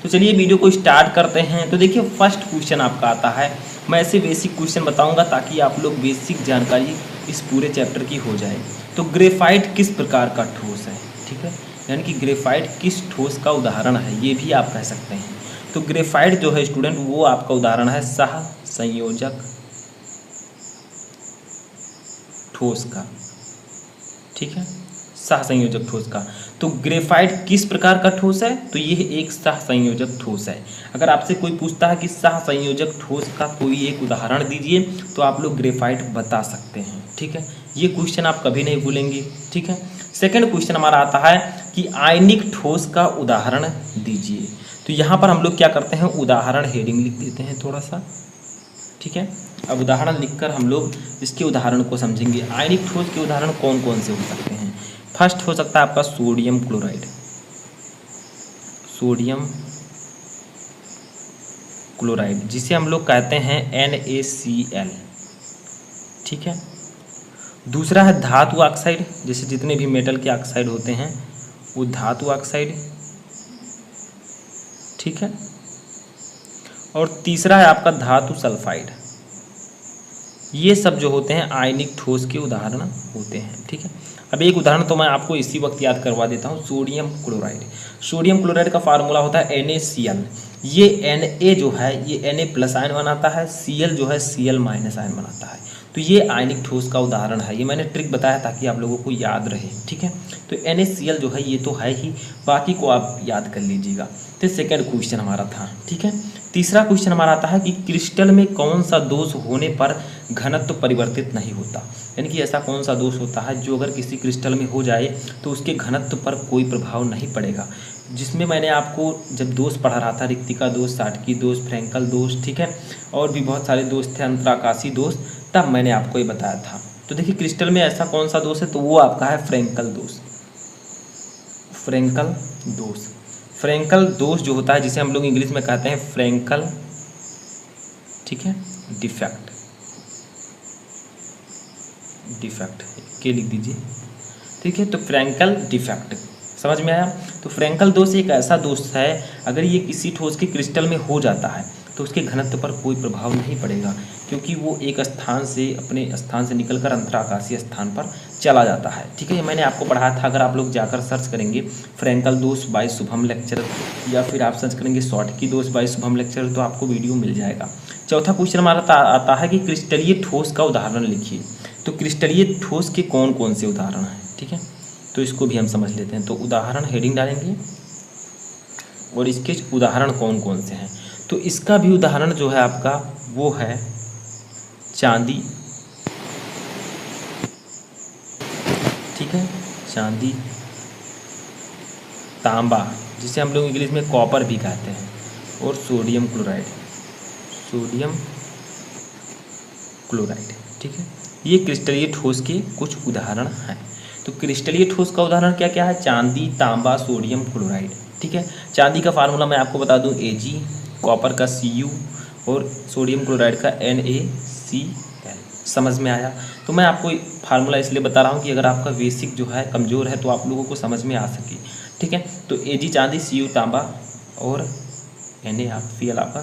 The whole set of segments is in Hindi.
तो चलिए वीडियो को स्टार्ट करते हैं। तो देखिए फर्स्ट क्वेश्चन आपका आता है, मैं ऐसे बेसिक क्वेश्चन बताऊंगा ताकि आप लोग बेसिक जानकारी इस पूरे चैप्टर की हो जाए। तो ग्रेफाइट किस प्रकार का ठोस है, ठीक है, यानी कि ग्रेफाइट किस ठोस का उदाहरण है, ये भी आप कह सकते हैं। तो ग्रेफाइट जो है स्टूडेंट वो आपका उदाहरण है सह संयोजक ठोस का, ठीक है, सह संयोजक ठोस का। तो ग्रेफाइट किस प्रकार का ठोस है, तो यह एक सह संयोजक ठोस है। अगर आपसे कोई पूछता है कि सह संयोजक ठोस का कोई एक उदाहरण दीजिए तो आप लोग ग्रेफाइट बता सकते हैं, ठीक है, ये क्वेश्चन आप कभी नहीं भूलेंगे, ठीक है। सेकंड क्वेश्चन हमारा आता है कि आयनिक ठोस का उदाहरण दीजिए। तो यहाँ पर हम लोग क्या करते हैं, उदाहरण हेडिंग लिख देते हैं थोड़ा सा, ठीक है। अब उदाहरण लिखकर हम लोग इसके उदाहरण को समझेंगे। आयनिक ठोस के उदाहरण कौन कौन से हो सकते हैं। फर्स्ट हो सकता है आपका सोडियम क्लोराइड, सोडियम क्लोराइड जिसे हम लोग कहते हैं NaCl, ठीक है। दूसरा है धातु ऑक्साइड, जैसे जितने भी मेटल के ऑक्साइड होते हैं वो धातु ऑक्साइड, ठीक है। और तीसरा है आपका धातु सल्फाइड। ये सब जो होते हैं आयनिक ठोस के उदाहरण होते हैं, ठीक है। अब एक उदाहरण तो मैं आपको इसी वक्त याद करवा देता हूँ, सोडियम क्लोराइड। सोडियम क्लोराइड का फार्मूला होता है NaCl। ये Na जो है ये Na+ आयन बनाता है, Cl जो है Cl- आयन बनाता है। तो ये आयनिक ठोस का उदाहरण है। ये मैंने ट्रिक बताया ताकि आप लोगों को याद रहे, ठीक है। तो NaCl जो है ये तो है ही, बाकी को आप याद कर लीजिएगा। तो सेकेंड क्वेश्चन हमारा था, ठीक है। तीसरा क्वेश्चन हमारा आता है कि क्रिस्टल में कौन सा दोष होने पर घनत्व परिवर्तित नहीं होता, यानी कि ऐसा कौन सा दोष होता है जो अगर किसी क्रिस्टल में हो जाए तो उसके घनत्व पर कोई प्रभाव नहीं पड़ेगा। जिसमें मैंने आपको जब दोष पढ़ा रहा था, रिक्तिका दोष, साटकी दोष, फ्रैंकल दोष, ठीक है, और भी बहुत सारे दोष थे, अंतराकाशी दोष, तब मैंने आपको ये बताया था। तो देखिए क्रिस्टल में ऐसा कौन सा दोष है, तो वो आपका है फ्रैंकल दोष। फ्रैंकल दोष, फ्रैंकल दोष जो होता है जिसे हम लोग इंग्लिश में कहते हैं फ्रैंकल, ठीक है, डिफेक्ट, डिफेक्ट के लिख दीजिए, ठीक है। तो फ्रैंकल डिफेक्ट समझ में आया। तो फ्रैंकल दोष एक ऐसा दोष है, अगर ये किसी ठोस के क्रिस्टल में हो जाता है तो उसके घनत्व पर कोई प्रभाव नहीं पड़ेगा, क्योंकि वो एक स्थान से अपने स्थान से निकलकर अंतराकाशीय स्थान पर चला जाता है, ठीक है। ये मैंने आपको पढ़ाया था। अगर आप लोग जाकर सर्च करेंगे फ्रैंकल दोष बाय शुभम लेक्चर, या फिर आप सर्च करेंगे शॉर्टकी दोष बाय शुभम लेक्चर, तो आपको वीडियो मिल जाएगा। चौथा क्वेश्चन हमारा आता है कि क्रिस्टलीय ठोस का उदाहरण लिखिए। तो क्रिस्टलीय ठोस के कौन कौन से उदाहरण हैं, ठीक है, तो इसको भी हम समझ लेते हैं। तो उदाहरण हेडिंग डालेंगे और इसके उदाहरण कौन कौन से हैं। तो इसका भी उदाहरण जो है आपका वो है चांदी, ठीक है, चांदी, तांबा जिसे हम लोग इंग्लिश में कॉपर भी कहते हैं, और सोडियम क्लोराइड, सोडियम क्लोराइड, ठीक है। ये क्रिस्टलीय ठोस के कुछ उदाहरण हैं। तो क्रिस्टलीय ठोस का उदाहरण क्या क्या है, चांदी, तांबा, सोडियम क्लोराइड, ठीक है। चांदी का फार्मूला मैं आपको बता दूं Ag, कॉपर का Cu और सोडियम क्लोराइड का NaCl। समझ में आया। तो मैं आपको फार्मूला इसलिए बता रहा हूँ कि अगर आपका बेसिक जो है कमज़ोर है तो आप लोगों को समझ में आ सके, ठीक है। तो Ag चांदी, Cu तांबा और NaCl आपका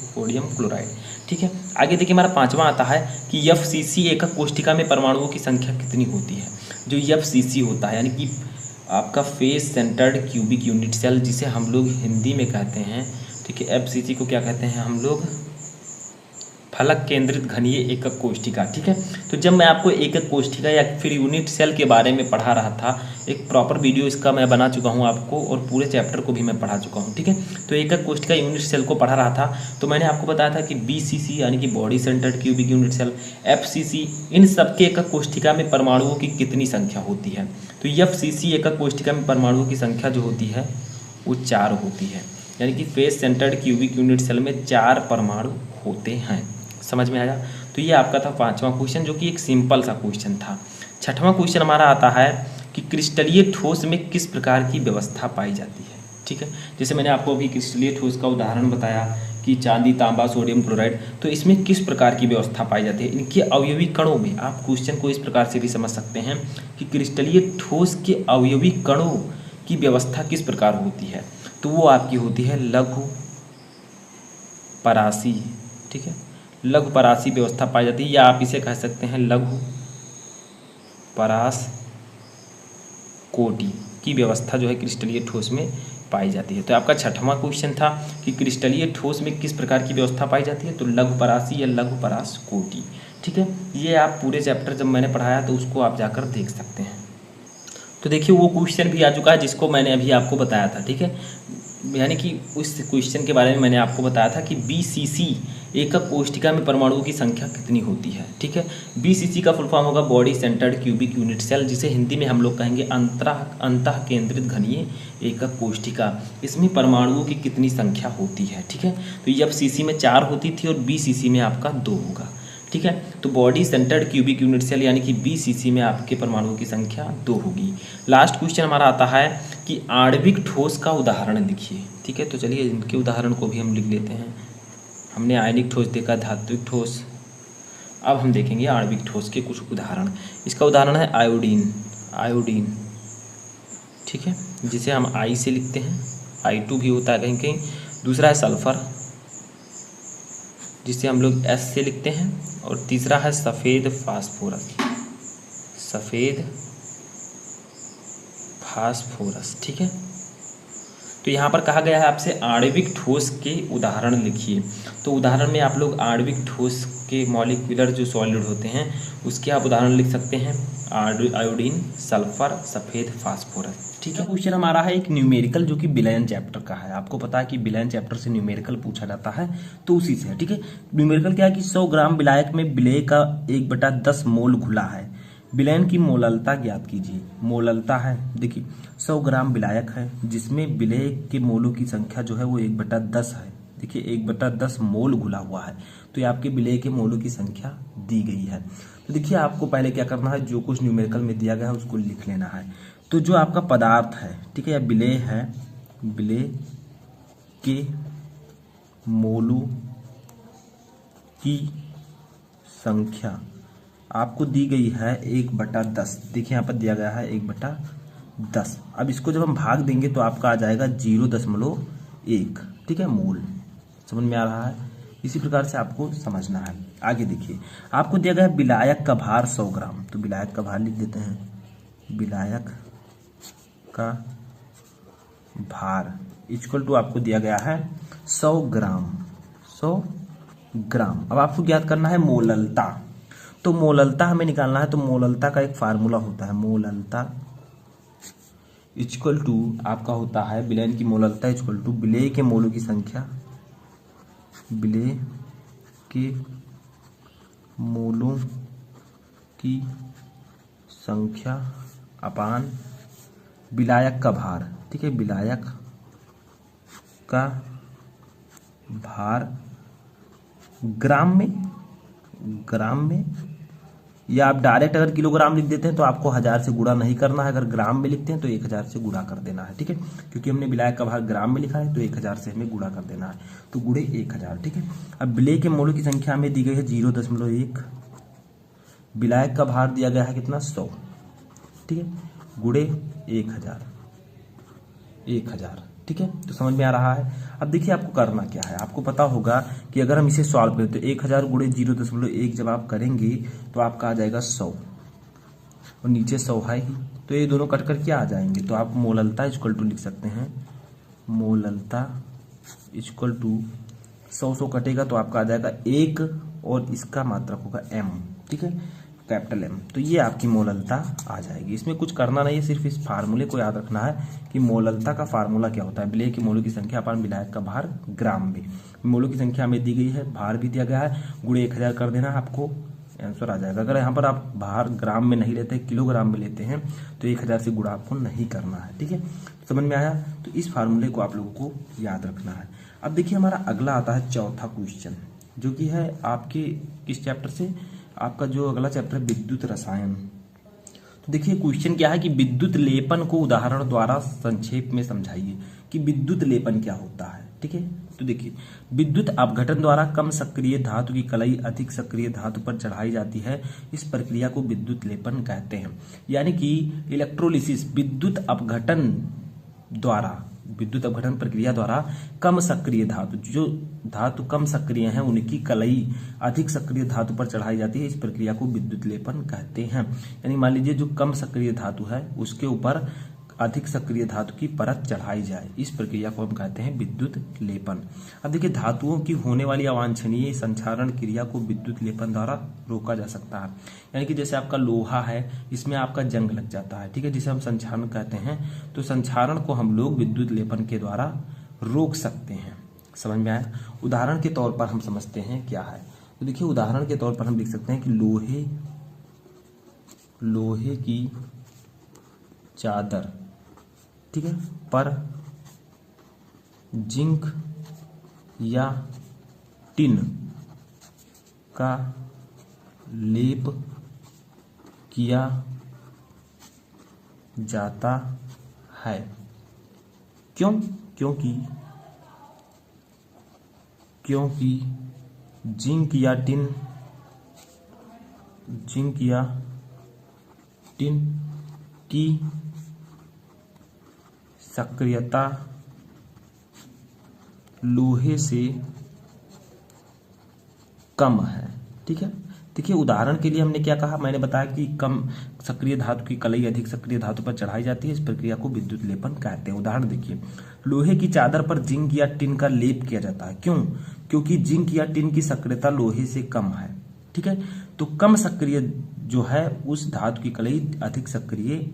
सोडियम क्लोराइड, ठीक है। आगे देखिए हमारा पांचवा आता है कि FCC एकक कोष्ठिका में परमाणुओं की संख्या कितनी होती है। जो FCC होता है यानी कि आपका face centred cubic unit cell, जिसे हम लोग हिंदी में कहते हैं, ठीक है, FCC को क्या कहते हैं हम लोग, फलक केंद्रित घनीय एकक कोष्ठिका, ठीक है। तो जब मैं आपको एकक कोष्ठिका या फिर यूनिट सेल के बारे में पढ़ा रहा था, एक प्रॉपर वीडियो इसका मैं बना चुका हूं आपको, और पूरे चैप्टर को भी मैं पढ़ा चुका हूं, ठीक है। तो एकक कोष्ठिका यूनिट सेल को पढ़ा रहा था, तो मैंने आपको बताया था कि BCC यानी कि body centred cubic unit cell, FCC, इन सबके एकक कोष्ठिका में परमाणुओं की कितनी संख्या होती है। तो FCC एकक कोष्ठिका में परमाणुओं की संख्या जो होती है वो 4 होती है, यानी कि face centred cubic unit cell में 4 परमाणु होते हैं। समझ में आया। तो ये आपका था पांचवा क्वेश्चन, जो कि एक सिंपल सा क्वेश्चन था। छठवां क्वेश्चन हमारा आता है कि क्रिस्टलीय ठोस में किस प्रकार की व्यवस्था पाई जाती है, ठीक है। जैसे मैंने आपको अभी क्रिस्टलीय ठोस का उदाहरण बताया कि चांदी, तांबा, सोडियम क्लोराइड, तो इसमें किस प्रकार की व्यवस्था पाई जाती है, इनके अवयवी कणों में। आप क्वेश्चन को इस प्रकार से भी समझ सकते हैं कि क्रिस्टलीय ठोस के अवयवी कणों की व्यवस्था किस प्रकार होती है। तो वो आपकी होती है लघु परासी। ठीक है, लघु परासी व्यवस्था पाई जाती है, या आप इसे कह सकते हैं लघु परास कोटि की व्यवस्था जो है क्रिस्टलीय ठोस में पाई जाती है। तो आपका छठवां क्वेश्चन था कि क्रिस्टलीय ठोस में किस प्रकार की व्यवस्था पाई जाती है, तो लघु परासी या लघु परास कोटि। ठीक है, ये आप पूरे चैप्टर जब मैंने पढ़ाया तो उसको आप जाकर देख सकते हैं। तो देखिए वो क्वेश्चन भी आ चुका है जिसको मैंने अभी आपको बताया था। ठीक है, यानी कि उस क्वेश्चन के बारे में मैंने आपको बताया था कि BCC एकक कोशिका में परमाणुओं की संख्या कितनी होती है। ठीक है, BCC का फुल फॉर्म होगा body centred cubic unit cell, जिसे हिंदी में हम लोग कहेंगे अंतः केंद्रित घनीय एकक कोशिका। इसमें परमाणुओं की कितनी संख्या होती है। ठीक है, तो ये अब CC में 4 होती थी और BCC में आपका 2 होगा। ठीक है, तो body centred cubic unit cell यानी कि BCC में आपके परमाणुओं की संख्या 2 होगी। लास्ट क्वेश्चन हमारा आता है कि आणविक ठोस का उदाहरण लिखिए। ठीक है, तो चलिए इनके उदाहरण को भी हम लिख लेते हैं। हमने आयनिक ठोस देखा, धात्विक ठोस, अब हम देखेंगे आणविक ठोस के कुछ उदाहरण। इसका उदाहरण है आयोडीन। ठीक है, जिसे हम I से लिखते हैं, I2 भी होता है कहीं कहीं। दूसरा है सल्फर, जिसे हम लोग S से लिखते हैं। और तीसरा है सफ़ेद फास्फोरस। ठीक है, तो यहाँ पर कहा गया है आपसे आणविक ठोस के उदाहरण लिखिए। तो उदाहरण में आप लोग आणविक ठोस के मॉलिक्यूलर जो सॉलिड होते हैं उसके आप उदाहरण लिख सकते हैं, आयोडीन, सल्फर, सफ़ेद फास्फोरस। ठीक है, क्वेश्चन हमारा है एक न्यूमेरिकल जो कि विलयन चैप्टर का है। आपको पता है कि विलयन चैप्टर से न्यूमेरिकल पूछा जाता है, तो उसी से है। ठीक है, न्यूमेरिकल क्या है कि 100 ग्राम विलायक में विलेय का 1/10 मोल घुला है। विलयन की मोललता ज्ञात कीजिए। मोललता है, देखिए 100 ग्राम विलायक है जिसमें विलेय के मोलों की संख्या जो है वो 1/10 है। देखिए 1/10 मोल घुला हुआ है, तो ये आपके विलेय के मोलों की संख्या दी गई है। तो देखिए आपको पहले क्या करना है, जो कुछ न्यूमेरिकल में दिया गया है उसको लिख लेना है। तो जो आपका पदार्थ है, ठीक है, या विलेय है, विलेय के मोलों की संख्या आपको दी गई है 1/10। देखिए यहाँ पर दिया गया है 1/10। अब इसको जब हम भाग देंगे तो आपका आ जाएगा 0.1। ठीक है, मोल। समझ में आ रहा है? इसी प्रकार से आपको समझना है। आगे देखिए, आपको दिया गया है विलायक का भार 100 ग्राम। तो विलायक का भार लिख देते हैं, विलायक का भार इक्वल टू आपको दिया गया है 100 ग्राम। 100 ग्राम। अब आपको ज्ञात करना है मोललता। तो मोललता हमें निकालना है, तो मोललता का एक फार्मूला होता है, मोललता इक्वल टू आपका होता है विलयन की मोललता इक्वल टू विलेय के मोलों की संख्या, विलेय के मोलों की संख्या अपान विलायक का भार। ठीक है, विलायक का भार ग्राम में, या आप डायरेक्ट अगर किलोग्राम लिख देते हैं तो आपको 1000 से गुणा नहीं करना है। अगर ग्राम में लिखते हैं तो 1000 से गुणा कर देना है। ठीक है, क्योंकि हमने विलायक का भार ग्राम में लिखा है तो 1000 से हमें गुणा कर देना है, तो गुणे 1000। ठीक है, अब विलेय के मोलों की संख्या हमें दी गई है 0.1। विलायक का भार दिया गया है कितना, 100। ठीक है, गुणे 1000। ठीक है, तो समझ में आ रहा है। अब देखिए आपको करना क्या है, आपको पता होगा कि अगर हम इसे सॉल्व करें तो 1000 गुणे 0.1 जब आप करेंगे तो आपका आ जाएगा 100 और नीचे 100 है ही, तो ये दोनों कट कर क्या आ जाएंगे, तो आप मोललता इक्वल टू लिख सकते हैं, मोललता इक्वल टू 100 कटेगा तो आपका आ जाएगा 1 और इसका मात्रक होगा m। ठीक है, कैपिटल M। तो ये आपकी मोललता आ जाएगी। इसमें कुछ करना नहीं है, सिर्फ इस फार्मूले को याद रखना है कि मोललता का फार्मूला क्या होता है, विलेय के मोलों की संख्या अपान विलायक का भार ग्राम में। मोलों की संख्या हमें दी गई है, भार भी दिया गया है, गुणे 1000 कर देना, आपको आंसर आ जाएगा। अगर यहाँ पर आप भार ग्राम में नहीं लेते, किलोग्राम में लेते हैं तो 1000 से गुणा आपको नहीं करना है। ठीक है, समझ में आया? तो इस फार्मूले को आप लोगों को याद रखना है। अब देखिए हमारा अगला आता है चौथा क्वेश्चन, जो कि है आपके किस चैप्टर से, आपका जो अगला चैप्टर है विद्युत रसायन। तो देखिए क्वेश्चन क्या है कि विद्युत लेपन को उदाहरण द्वारा संक्षेप में समझाइए कि विद्युत लेपन क्या होता है। ठीक है, तो देखिए विद्युत अपघटन द्वारा कम सक्रिय धातु की कलई अधिक सक्रिय धातु पर चढ़ाई जाती है, इस प्रक्रिया को विद्युत लेपन कहते हैं। यानी कि इलेक्ट्रोलिसिस विद्युत अपघटन द्वारा विद्युत अपघटन प्रक्रिया द्वारा कम सक्रिय धातु, जो धातु कम सक्रिय हैं उनकी कलई अधिक सक्रिय धातु पर चढ़ाई जाती है। इस प्रक्रिया को विद्युत लेपन कहते हैं। यानी मान लीजिए जो कम सक्रिय धातु है उसके ऊपर अधिक सक्रिय धातु की परत चढ़ाई जाए, इस प्रक्रिया को हम कहते हैं विद्युत लेपन। अब देखिए धातुओं की होने वाली अवांछनीय संक्षारण क्रिया को विद्युत लेपन द्वारा रोका जा सकता है। यानी कि जैसे आपका लोहा है, इसमें आपका जंग लग जाता है, ठीक है, जिसे हम संक्षारण कहते हैं। तो संक्षारण को हम लोग विद्युत लेपन के द्वारा रोक सकते हैं। समझ में आया? उदाहरण के तौर पर हम समझते हैं क्या है। तो देखिए उदाहरण के तौर पर हम लिख सकते हैं कि लोहे की चादर, ठीक है, पर जिंक या टिन का लेप किया जाता है। क्यों? क्योंकि जिंक या टिन की सक्रियता लोहे से कम है। ठीक है, देखिए उदाहरण के लिए हमने क्या कहा, मैंने बताया कि कम सक्रिय धातु की कलई अधिक सक्रिय धातु पर चढ़ाई जाती है, इस प्रक्रिया को विद्युत लेपन कहते हैं। उदाहरण देखिए, लोहे की चादर पर जिंक या टिन का लेप किया जाता है। क्यों? क्योंकि जिंक या टिन की सक्रियता लोहे से कम है। ठीक है, तो कम सक्रिय जो है उस धातु की कलई अधिक सक्रिय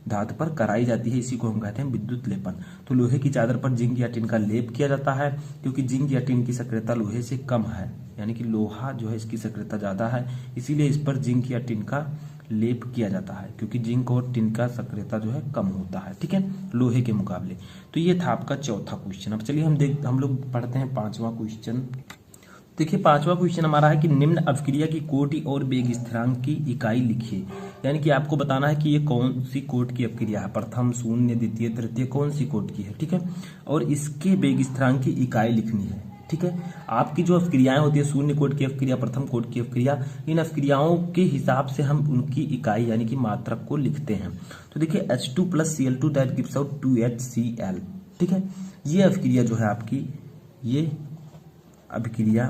धातु पर कराई जाती है, इसी को हम कहते हैं विद्युत लेपन। तो लोहे की चादर पर जिंक या टिन का लेप किया जाता है क्योंकि जिंक या टिन की सक्रियता लोहे से कम है, यानी कि लोहा जो है इसकी सक्रियता ज्यादा है, इसीलिए इस पर जिंक या टिन का लेप किया जाता है, क्योंकि जिंक और टिन का सक्रियता जो है कम होता है, ठीक है, लोहे के मुकाबले। तो ये था आपका चौथा क्वेश्चन। अब चलिए हम लोग पढ़ते हैं पांचवा क्वेश्चन। देखिए पांचवा क्वेश्चन हमारा है कि निम्न अवक्रिया की कोटि और वेग स्थिरांक की इकाई लिखिए। यानी कि आपको बताना है कि ये कौन सी कोट की अवक्रिया है, प्रथम, शून्य, द्वितीय, तृतीय, कौन सी कोट की है। ठीक है, और इसके वेग स्थिरांक की इकाई लिखनी है। ठीक है, आपकी जो अवक्रियाएं होती है, शून्य कोट की अवक्रिया, प्रथम कोट की अवक्रिया, इन अवक्रियाओं के हिसाब से हम उनकी इकाई यानी कि मात्रक को लिखते हैं। तो देखिए H2 + Cl2 that gives out 2HCl। ठीक है, ये अवक्रिया जो है आपकी, ये अभिक्रिया,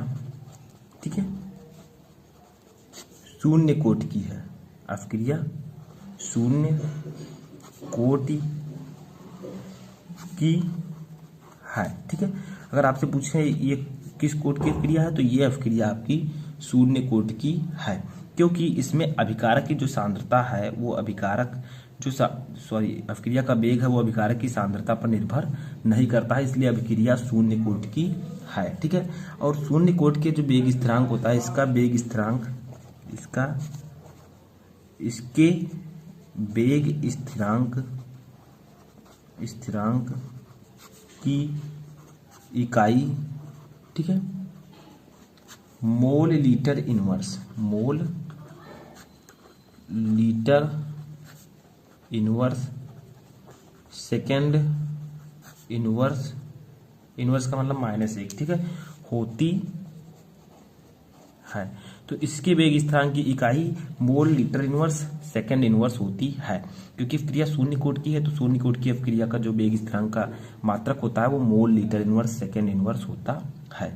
ठीक है, शून्य कोटि की है। अभिक्रिया शून्य कोटि की है। ठीक है, अगर आपसे पूछे ये किस कोटि की अभिक्रिया है, तो ये अभिक्रिया आपकी शून्य कोटि की है, क्योंकि इसमें अभिकारक की जो सांद्रता है वो अभिकारक जो अभिक्रिया का वेग है वो अभिकारक की सांद्रता पर निर्भर नहीं करता है, इसलिए अभिक्रिया शून्य कोटि की है। ठीक है, और शून्य कोटि के जो वेग स्थिरांक होता है, इसका वेग स्थिरांक, इसके वेग स्थिरांक की इकाई, ठीक है, mole litre inverse second inverse का मतलब -1, ठीक है, होती है। तो इसके वेग स्थिरांक की इकाई mole litre inverse second inverse होती है। क्योंकि क्रिया शून्य कोटि की है, तो शून्य कोटि की अपक्रिया का जो वेग स्थिरांक का मात्रक होता है वो mole litre inverse second inverse होता है।